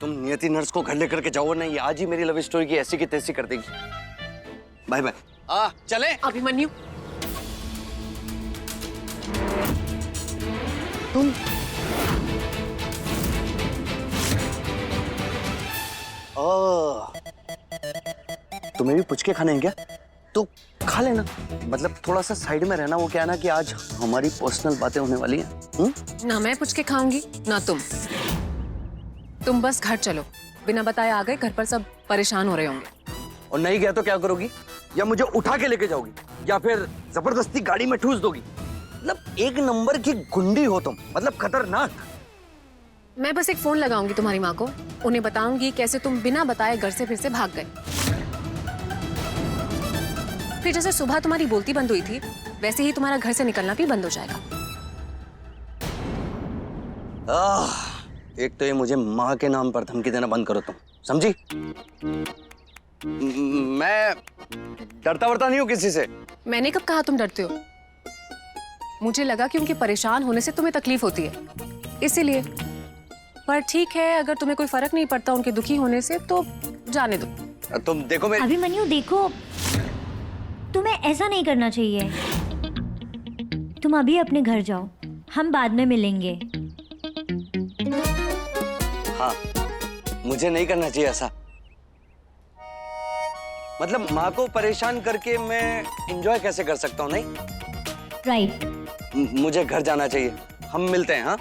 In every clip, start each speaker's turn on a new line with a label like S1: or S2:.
S1: तुम नियति नर्स को घर लेकर के जाओ ना, ये आज ही मेरी लव स्टोरी की ऐसी की तैसी कर देगी। Bye bye. चले।
S2: अभिमन्यु,
S1: तुम तुम्हें भी पुचके खाने हैं क्या? तो खा लेना, मतलब थोड़ा सा साइड में रहना। वो क्या है ना कि आज हमारी पर्सनल बातें होने वाली हैं।
S2: ना मैं पूछ के खाऊंगी ना तुम बस घर चलो। बिना बताए आ गए, घर पर सब परेशान हो रहे होंगे।
S1: और नहीं गया तो क्या करोगी? या मुझे उठा के लेके जाओगी या फिर जबरदस्ती गाड़ी में ठूस दोगी? मतलब एक नंबर की गुंडी हो तुम, मतलब खतरनाक।
S2: मैं बस एक फोन लगाऊंगी तुम्हारी माँ को, उन्हें बताऊंगी कैसे तुम बिना बताए घर से फिर से भाग गए। फिर जैसे सुबह तुम्हारी बोलती बंद हुई थी, वैसे ही तुम्हारा घर से निकलना भी बंद हो जाएगा।
S1: एक तो ये मुझे माँ के नाम पर धमकी देना बंद करो तुम, समझी? मैं डरता वरता नहीं हूँ किसी से।
S2: मैंने कब कहा तुम डरते हो? मुझे लगा कि उनके परेशान होने से तुम्हें तकलीफ होती है, इसीलिए। पर ठीक है, अगर तुम्हें कोई फर्क नहीं पड़ता उनके दुखी होने से तो जाने दो।
S1: तुम देखो मैं
S3: अभिमन्यु देखो, तुम्हें ऐसा नहीं करना चाहिए। तुम अभी अपने घर जाओ, हम बाद में मिलेंगे।
S1: हाँ, मुझे नहीं करना चाहिए ऐसा। मतलब माँ को परेशान करके मैं एंजॉय कैसे कर सकता हूँ? नहीं
S3: राइट।
S1: मुझे घर जाना चाहिए। हम मिलते हैं। हाँ,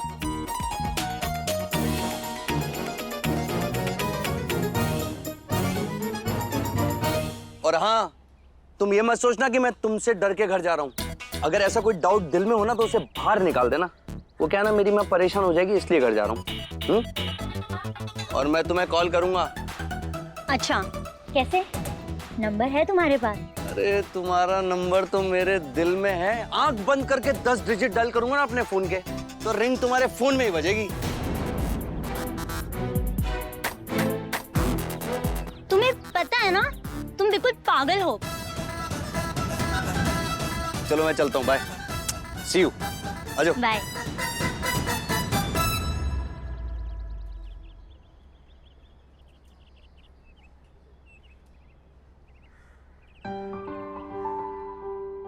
S1: और हाँ, तुम ये मत सोचना कि मैं तुमसे डर के घर जा रहा हूँ। अगर ऐसा कोई डाउट दिल में हो ना तो उसे बाहर निकाल देना। वो क्या है ना, मेरी माँ परेशान हो जाएगी इसलिए घर जा रहा हूँ। और मैं तुम्हें कॉल करूंगा।
S3: अच्छा, कैसे? नंबर है तुम्हारे पास?
S1: अरे तुम्हारा नंबर तो मेरे दिल में है। आंख बंद करके 10 डिजिट डायल करूंगा ना अपने फोन के, तो रिंग तुम्हारे फोन में ही बजेगी।
S3: तुम्हें पता है ना, तुम बिल्कुल पागल हो।
S1: चलो मैं चलता हूँ, बाय, सी यू। आजो।
S3: बाय।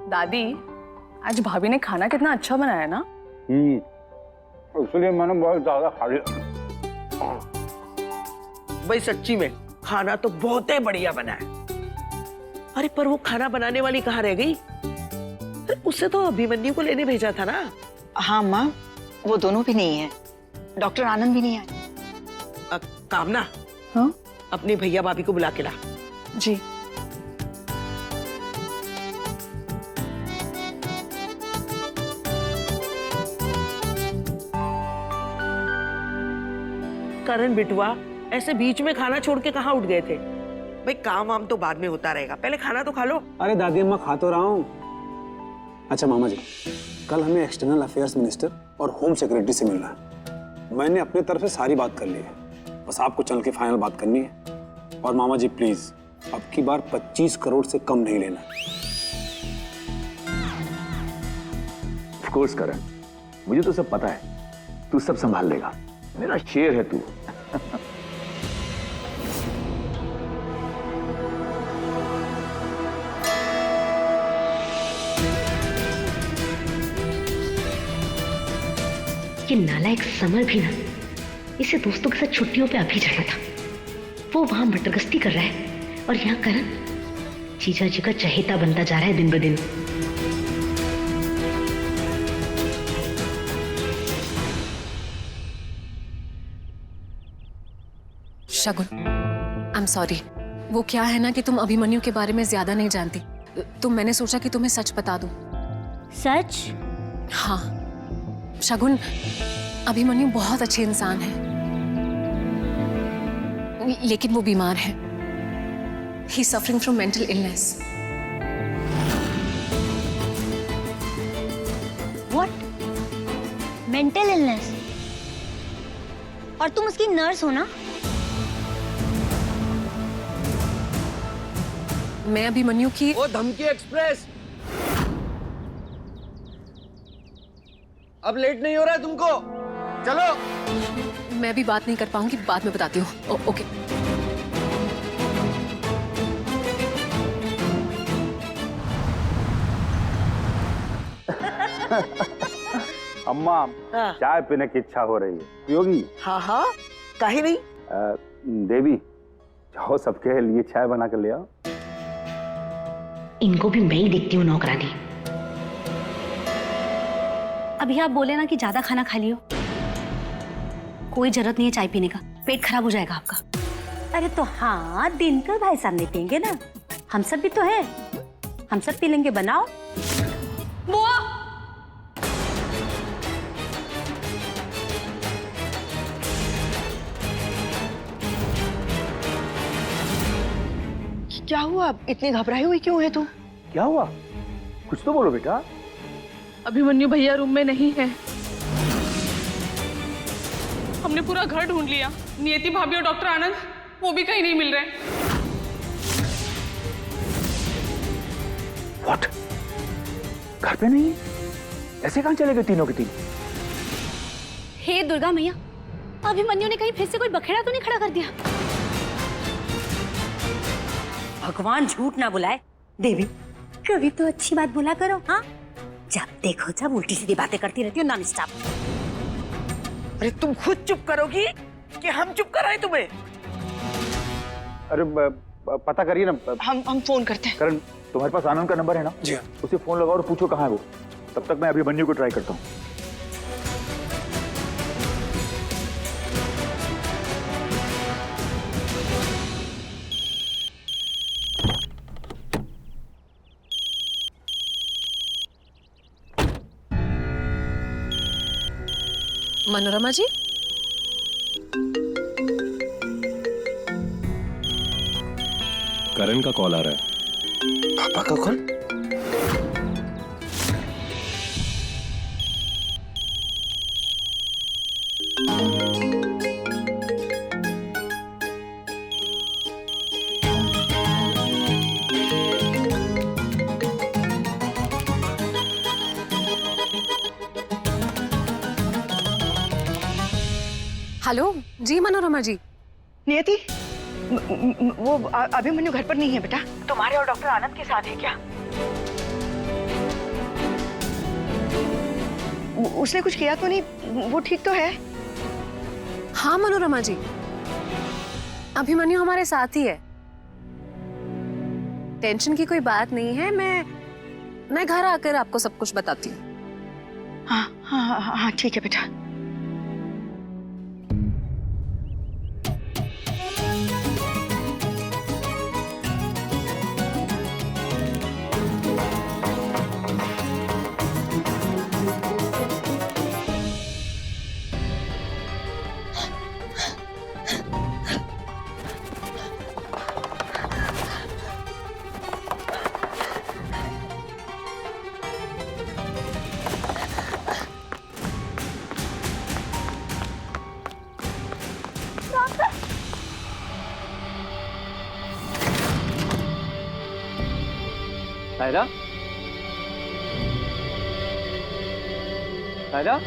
S4: दादी, आज भाभी ने खाना कितना अच्छा बनाया ना।
S5: इसलिए मैंने बहुत ज्यादा खा लिया।
S6: भाई सच्ची में खाना तो बहुत ही बढ़िया बना है। अरे पर वो खाना बनाने वाली कहाँ रह गई? अरे उससे तो अभिमन्यु को लेने भेजा था ना।
S7: हाँ माँ, वो दोनों भी नहीं है। डॉक्टर आनंद भी नहीं आए।
S6: कामना,
S4: हाँ
S6: अपने भैया भाभी को बुला के ला।
S4: जी।
S6: करण बिटवा, ऐसे बीच में खाना छोड़ के कहाँ उठ गए थे? भाई काम वाम तो बाद में होता रहेगा, पहले खाना तो खा लो।
S5: अरे दादी अम्मा, खा तो रहा हूँ। अच्छा मामा जी, कल हमें एक्सटर्नल अफेयर्स मिनिस्टर और होम सेक्रेटरी से मिलना है। मैंने अपने तरफ से सारी बात कर ली है, बस आपको चल के फाइनल बात करनी है। और मामा जी प्लीज, अब की बार 25 करोड़ से कम नहीं लेना।
S8: ऑफ कोर्स करण, मुझे तो सब पता है, तू सब संभाल लेगा। मेरा शेर है तू।
S9: ये नालायक समर भी ना, इसे दोस्तों के साथ छुट्टियों पे अभी जाना था। वो वहां मटरगस्ती कर रहा है और यहाँ करण जीजा जी का चहेता बनता जा रहा है दिन ब दिन।
S2: शगुन, आई एम सॉरी। वो क्या है ना कि तुम अभिमन्यु के बारे में ज्यादा नहीं जानती, तो मैंने सोचा कि तुम्हें सच बता दूं।
S3: सच?
S2: हाँ शगुन, अभिमन्यु बहुत अच्छे इंसान है, लेकिन वो बीमार है। He is suffering from mental illness.
S3: What? Mental illness? और तुम उसकी नर्स हो ना?
S2: मैं अभिमन्यु की
S1: वो धमकी एक्सप्रेस, अब लेट नहीं हो रहा है तुमको? चलो।
S2: मैं भी बात नहीं कर पाऊंगी, बाद में बताती हूँ। ओके।
S8: अम्मा,
S6: हाँ।
S8: चाय पीने की इच्छा हो रही है। योगी।
S6: हाँ हाँ, काहे नहीं।
S8: देवी, जाओ सबके लिए चाय बना कर ले आओ।
S9: इनको भी मैं ही देखती हूँ नौकरानी।
S10: अभी आप बोले ना कि ज्यादा खाना खा लियो, कोई जरूरत नहीं है चाय पीने का, पेट खराब हो जाएगा आपका। अरे तो हाँ, दिनकर भाई सामने पियेंगे ना, हम सब भी तो हैं, हम सब पी लेंगे। बनाओ।
S2: बुआ,
S7: क्या हुआ? इतनी घबराई हुई क्यों है तू?
S8: क्या हुआ? कुछ तो बोलो बेटा।
S4: अभिमन्यु भैया रूम में नहीं है। हमने पूरा घर ढूंढ लिया, नियति भाभी और डॉक्टर आनंद वो भी कहीं नहीं मिल रहे।
S8: What? घर पे नहीं? ऐसे कहाँ चले गए तीनों के तीन?
S10: हे दुर्गा मैया, अभिमन्यु ने कहीं फिर से कोई बखेड़ा तो नहीं खड़ा कर दिया? भगवान झूठ ना बुलाए। देवी, कभी तो अच्छी बात बोला करो। हाँ, जब देखो जब उल्टी सीधी बातें करती रहती हो नॉन स्टॉप।
S6: अरे तुम खुद चुप करोगी कि हम चुप कराएं तुम्हें?
S8: अरे पता करिए ना।
S7: हम फोन करते हैं।
S8: करण, तुम्हारे पास आनंद का नंबर है ना?
S5: जी हाँ।
S8: उसे फोन लगाओ और पूछो कहाँ है वो। तब तक मैं अभिमन्यु को ट्राई करता हूँ।
S2: मनोरमा जी,
S11: करण का कॉल आ रहा है।
S5: पापा का कॉल?
S2: हेलो जी मनोरमा जी।
S7: नियति, वो अभिमन्यु घर पर नहीं है बेटा। तुम्हारे और डॉक्टर आनंद के साथ है क्या? उसने कुछ किया तो नहीं? वो ठीक तो है?
S2: हाँ मनोरमा जी, अभिमन्यु हमारे साथ ही है, टेंशन की कोई बात नहीं है। मैं घर आकर आपको सब कुछ बताती हूँ।
S7: हाँ हाँ हाँ हाँ, ठीक है बेटा।
S1: सायरा, सायरा,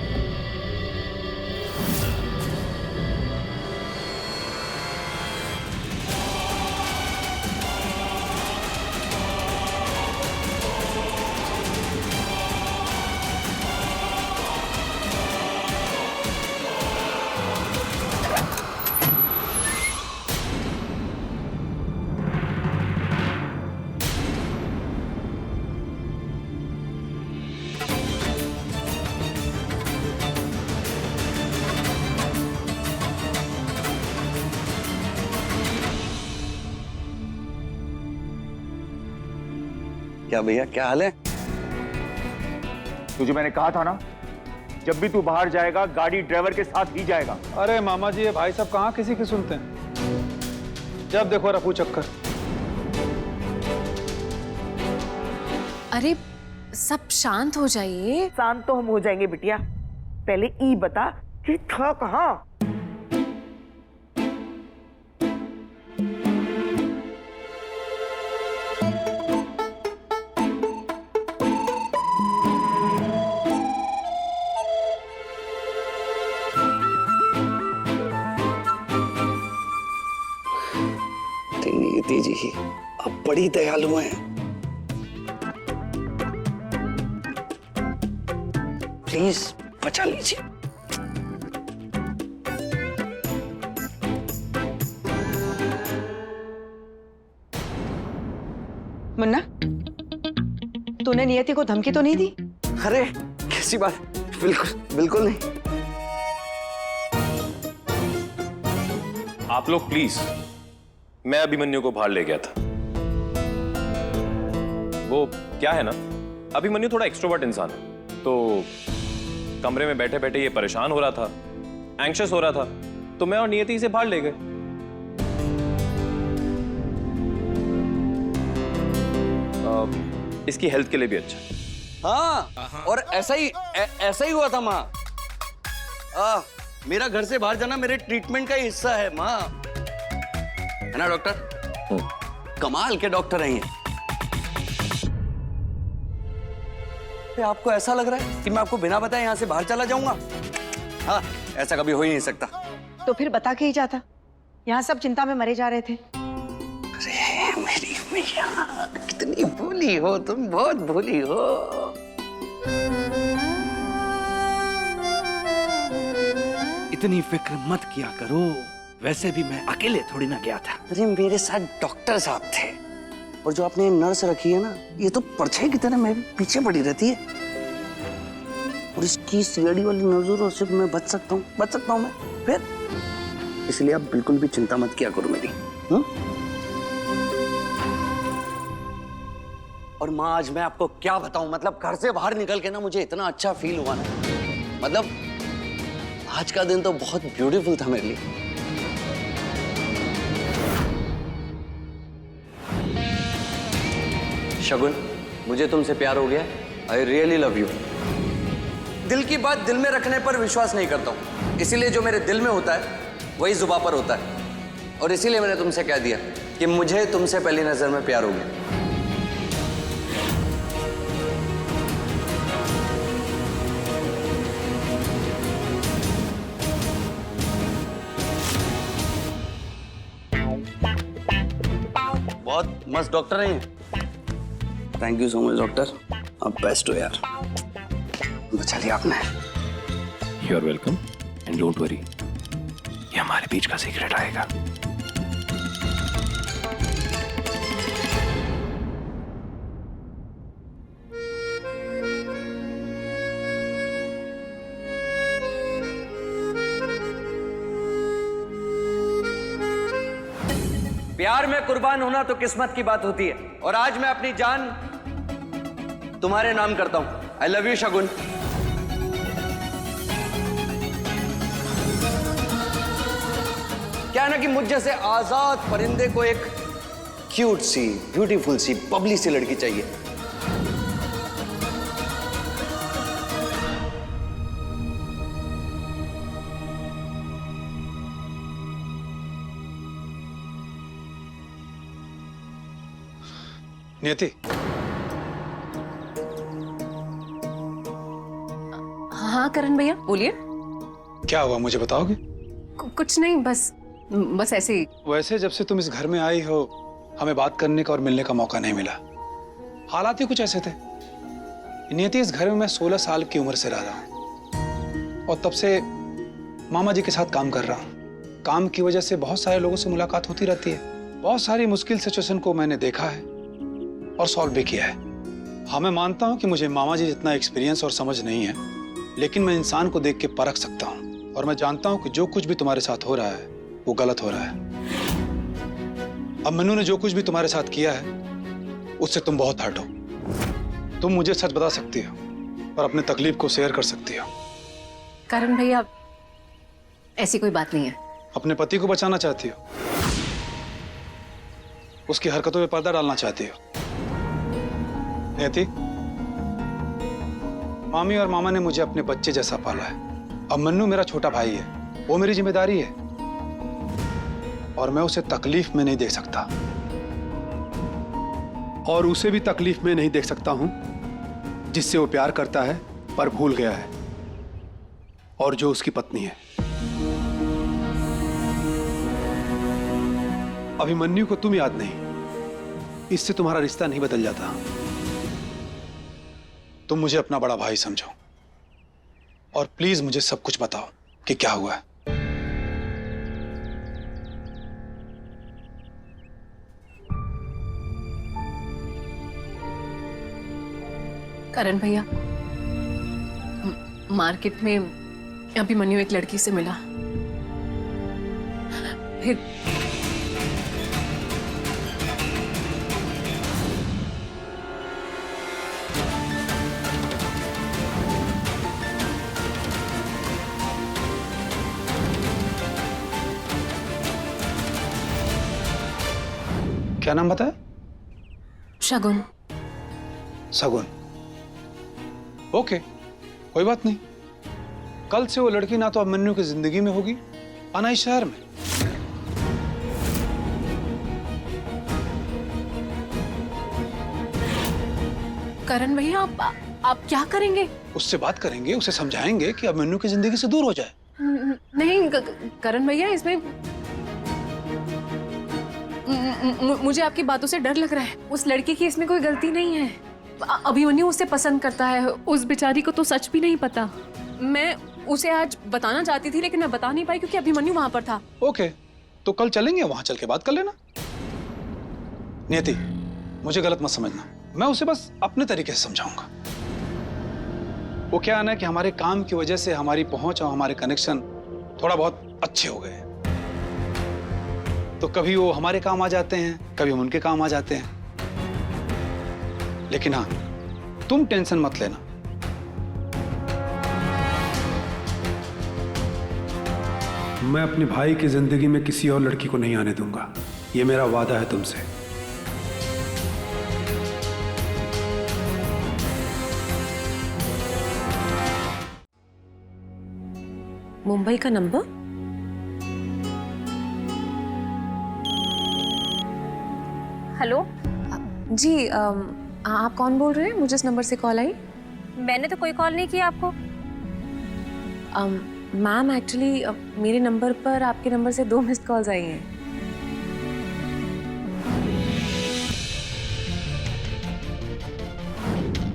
S1: क्या भैया, क्या हाल है?
S8: तुझे मैंने कहा था ना, जब भी तू बाहर जाएगा गाड़ी ड्राइवर के साथ ही जाएगा।
S5: अरे मामा जी, ये भाई साहब कहाँ किसी की सुनते हैं? जब देखो रफू चक्कर।
S2: अरे सब शांत हो जाइए।
S6: शांत तो हम हो जाएंगे बिटिया, पहले ई बता कि था कहाँ?
S1: नियति जी आप बड़ी दयालु हैं। प्लीज बचा लीजिए।
S7: मुन्ना, तूने नियति को धमकी तो नहीं दी?
S1: अरे कैसी बात, बिल्कुल बिल्कुल नहीं।
S11: आप लोग प्लीज, मैं अभिमन्यु को बाहर ले गया था। वो क्या है ना, अभिमन्यु थोड़ा एक्सट्रोवर्ट इंसान है, तो कमरे में बैठे बैठे ये परेशान हो रहा था, एंग्शियस हो रहा था, तो मैं और नियति इसे बाहर ले गए। इसकी हेल्थ के लिए भी अच्छा।
S1: हाँ, और ऐसा ही हुआ था माँ। मेरा घर से बाहर जाना मेरे ट्रीटमेंट का हिस्सा है माँ, है ना डॉक्टर? कमाल के डॉक्टर हैं ये। आपको ऐसा लग रहा है कि मैं आपको बिना बताए यहाँ से बाहर चला जाऊंगा? हाँ, ऐसा कभी हो ही नहीं सकता।
S7: तो फिर बता के ही जाता, यहाँ सब चिंता में मरे जा रहे थे।
S1: अरे मेरी मैया, कितनी भोली हो तुम, बहुत भोली हो।
S12: इतनी फिक्र मत किया करो, वैसे भी मैं अकेले थोड़ी ना गया था।
S1: अरे मेरे साथ डॉक्टर साहब थे, और जो आपने नर्स रखी है ना, ये तो परछाई की तरह मैं पीछे पड़ी रहती है, और इसकी सीआईडी वाली नजरों से मैं बच सकता हूँ मैं फिर। इसलिए आप बिल्कुल भी चिंता मत किया करो मेरी। और माँ, आज मैं आपको क्या बताऊं, मतलब घर से बाहर निकल के ना मुझे इतना अच्छा फील हुआ ना, मतलब आज का दिन तो बहुत ब्यूटीफुल था मेरे लिए। शगुन, मुझे तुमसे प्यार हो गया। I really love you. दिल की बात दिल में रखने पर विश्वास नहीं करता हूं, इसीलिए जो मेरे दिल में होता है वही जुबान पर होता है, और इसीलिए मैंने तुमसे कह दिया कि मुझे तुमसे पहली नजर में प्यार हो गया। बहुत मस्त डॉक्टर हैं। Thank you so much doctor, आप बेस्ट हो यार, बचा लिया आपने।
S8: You are welcome and don't worry, ये हमारे बीच का सीक्रेट आएगा।
S1: प्यार में कुर्बान होना तो किस्मत की बात होती है, और आज मैं अपनी जान तुम्हारे नाम करता हूं। आई लव यू शगुन। क्या है ना कि मुझ जैसे आजाद परिंदे को एक क्यूट सी, ब्यूटीफुल सी, बबली सी लड़की चाहिए।
S5: नियति,
S2: हाँ करण भैया बोलिए।
S5: क्या हुआ मुझे बताओगे?
S2: कुछ नहीं, बस ऐसे ही।
S5: वैसे जब से तुम इस घर में आई हो, हमें बात करने का और मिलने का मौका नहीं मिला। हालात ही कुछ ऐसे थे। नियति, इस घर में मैं 16 साल की उम्र से रह रहा हूँ, और तब से मामा जी के साथ काम कर रहा हूँ। काम की वजह से बहुत सारे लोगों से मुलाकात होती रहती है। बहुत सारी मुश्किल सिचुएशन को मैंने देखा है और सॉल्व भी किया है। हाँ, मैं मानता हूँ कि मुझे मामा जी जितना एक्सपीरियंस और समझ नहीं है, लेकिन मैं इंसान को देख के परख सकता हूँ, और मैं जानता हूँ कि जो कुछ भी तुम्हारे साथ हो रहा है वो गलत हो रहा है। अब मन्नू ने जो कुछ भी तुम्हारे साथ किया है उससे तुम बहुत हर्ट हो। तुम मुझे सच बता सकती हो और अपने तकलीफ को शेयर कर सकती हो।
S2: करण भैया, ऐसी कोई बात नहीं है।
S5: अपने पति को बचाना चाहती हो, उसकी हरकतों पे पर्दा डालना चाहती हो। नियति, मामी और मामा ने मुझे अपने बच्चे जैसा पाला है। अब मन्नू मेरा छोटा भाई है, वो मेरी जिम्मेदारी है, और मैं उसे तकलीफ में नहीं देख सकता, और उसे भी तकलीफ में नहीं देख सकता हूं जिससे वो प्यार करता है पर भूल गया है, और जो उसकी पत्नी है। अभिमन्यु को तुम याद नहीं, इससे तुम्हारा रिश्ता नहीं बदल जाता। तुम मुझे अपना बड़ा भाई समझो और प्लीज मुझे सब कुछ बताओ कि क्या हुआ है।
S2: करण भैया, मार्केट में अभिमन्यु एक लड़की से मिला, फिर
S5: क्या नाम बताया?
S2: शगुन।
S5: सगुन। ओके, कोई बात नहीं। कल से वो लड़की ना तो अभिमन्यु की जिंदगी में होगी और ना इस शहर में।
S2: करण भैया, आप क्या करेंगे?
S5: उससे बात करेंगे, उसे समझाएंगे कि अभिमन्यु की जिंदगी से दूर हो जाए।
S2: नहीं करण भैया, इसमें मुझे आपकी बातों से डर लग रहा है। उस लड़की की इसमें कोई गलती नहीं है। अभिमन्यु उसे पसंद करता है। उस बेचारी को तो सच भी नहीं पता। मैं उसे आज बताना चाहती थी लेकिन मैं बता नहीं पाई क्योंकि अभिमन्यु वहां पर था।
S5: ओके, तो कल चलेंगे, वहां चल के बात कर लेना। नियति, मुझे गलत मत समझना, मैं उसे बस अपने तरीके से समझाऊंगा। वो क्या है ना कि हमारे काम की वजह से हमारी पहुंच और हमारे कनेक्शन थोड़ा बहुत अच्छे हो गए, तो कभी वो हमारे काम आ जाते हैं, कभी हम उनके काम आ जाते हैं। लेकिन हाँ, तुम टेंशन मत लेना। मैं अपने भाई की जिंदगी में किसी और लड़की को नहीं आने दूंगा, ये मेरा वादा है तुमसे।
S2: मुंबई का नंबर?
S10: हेलो
S2: जी, आप कौन बोल रहे हैं? मुझे इस नंबर से कॉल आई।
S10: मैंने तो कोई कॉल नहीं किया आपको।
S2: मैम, एक्चुअली मेरे नंबर पर आपके नंबर से 2 मिस्ड कॉल्स आई हैं।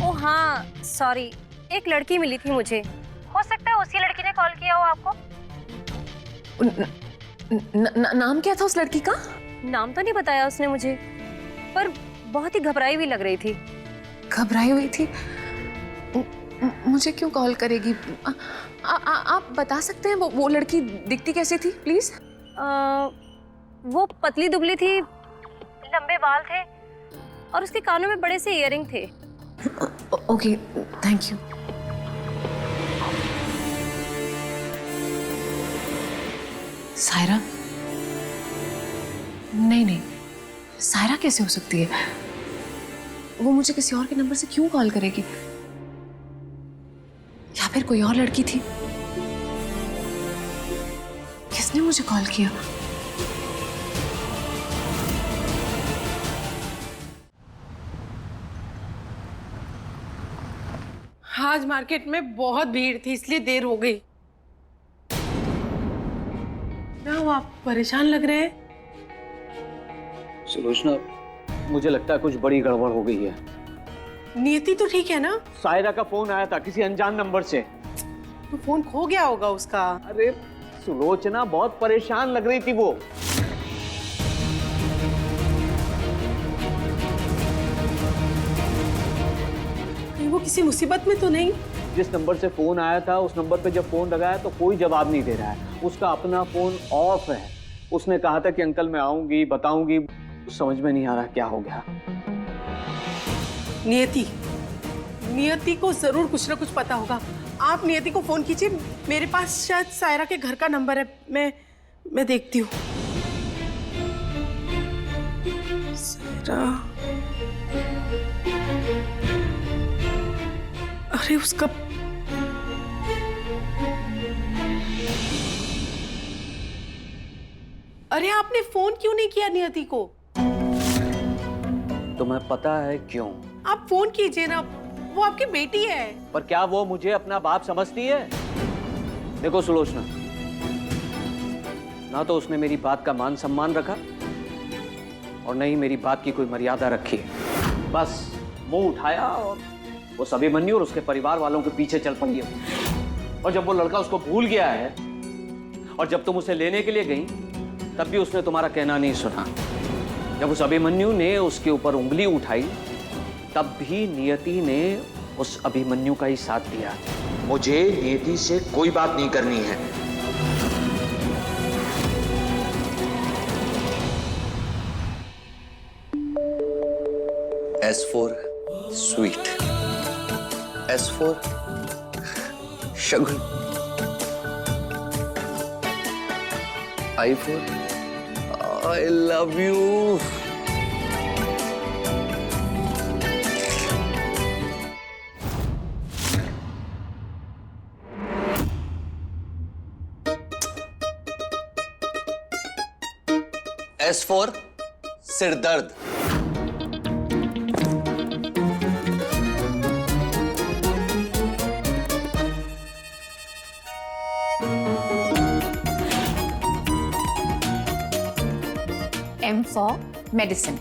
S10: ओह हाँ, सॉरी, एक लड़की मिली थी मुझे। हो सकता है उसी लड़की ने कॉल किया हो आपको।
S2: नाम क्या था उस लड़की का?
S10: नाम तो नहीं बताया उसने मुझे, पर बहुत ही घबराई हुई लग रही थी।
S2: घबराई हुई थी? मुझे क्यों कॉल करेगी? आप बता सकते हैं वो लड़की दिखती कैसे थी प्लीज?
S10: वो पतली दुबली थी, लंबे बाल थे और उसके कानों में बड़े से इयररिंग थे।
S2: Okay, thank you. सायरा? नहीं, सायरा कैसे हो सकती है? वो मुझे किसी और के नंबर से क्यों कॉल करेगी? या फिर कोई और लड़की थी? किसने मुझे कॉल किया?
S6: आज मार्केट में बहुत भीड़ थी इसलिए देर हो गई। क्या हुआ, आप परेशान लग रहे हैं?
S1: सुलोचना, मुझे लगता है कुछ बड़ी गड़बड़ हो गई है।
S6: नियति तो ठीक है ना?
S1: सायरा का फोन आया था किसी अनजान नंबर से।
S6: तो फोन खो गया होगा उसका।
S1: अरे सुलोचना, बहुत परेशान लग रही थी वो।
S6: कहीं वो किसी मुसीबत में तो नहीं?
S1: जिस नंबर से फोन आया था उस नंबर पे जब फोन लगाया तो कोई जवाब नहीं दे रहा है। उसका अपना फोन ऑफ है। उसने कहा था कि अंकल मैं आऊंगी, बताऊंगी। समझ में नहीं आ रहा क्या हो गया।
S6: नियति को जरूर कुछ ना कुछ पता होगा। आप नियति को फोन कीजिए, मेरे पास शायद सायरा के घर का नंबर है। मैं देखती हूँ। सायरा, अरे उसका अरे आपने फोन क्यों नहीं किया नियति को?
S1: तुम्हें पता है क्यों?
S6: आप फोन कीजिए ना, वो आपकी बेटी है।
S1: पर क्या वो मुझे अपना बाप समझती है? देखो सुलोचना, ना तो उसने मेरी बात का मान सम्मान रखा
S12: और न ही मेरी बात की कोई मर्यादा रखी है। बस मुंह उठाया और उस अभिमन्यु और उसके परिवार वालों के पीछे चल पड़ी है। और जब वो लड़का उसको भूल गया है और जब तुम उसे लेने के लिए गई तब भी उसने तुम्हारा कहना नहीं सुना। जब उस अभिमन्यु ने उसके ऊपर उंगली उठाई तब भी नियति ने उस अभिमन्यु का ही साथ दिया।
S13: मुझे नियति से कोई बात नहीं करनी है।
S1: S for sweet. S for Shagun. I for I love you. S for सिरदर्द.
S2: M for medicine.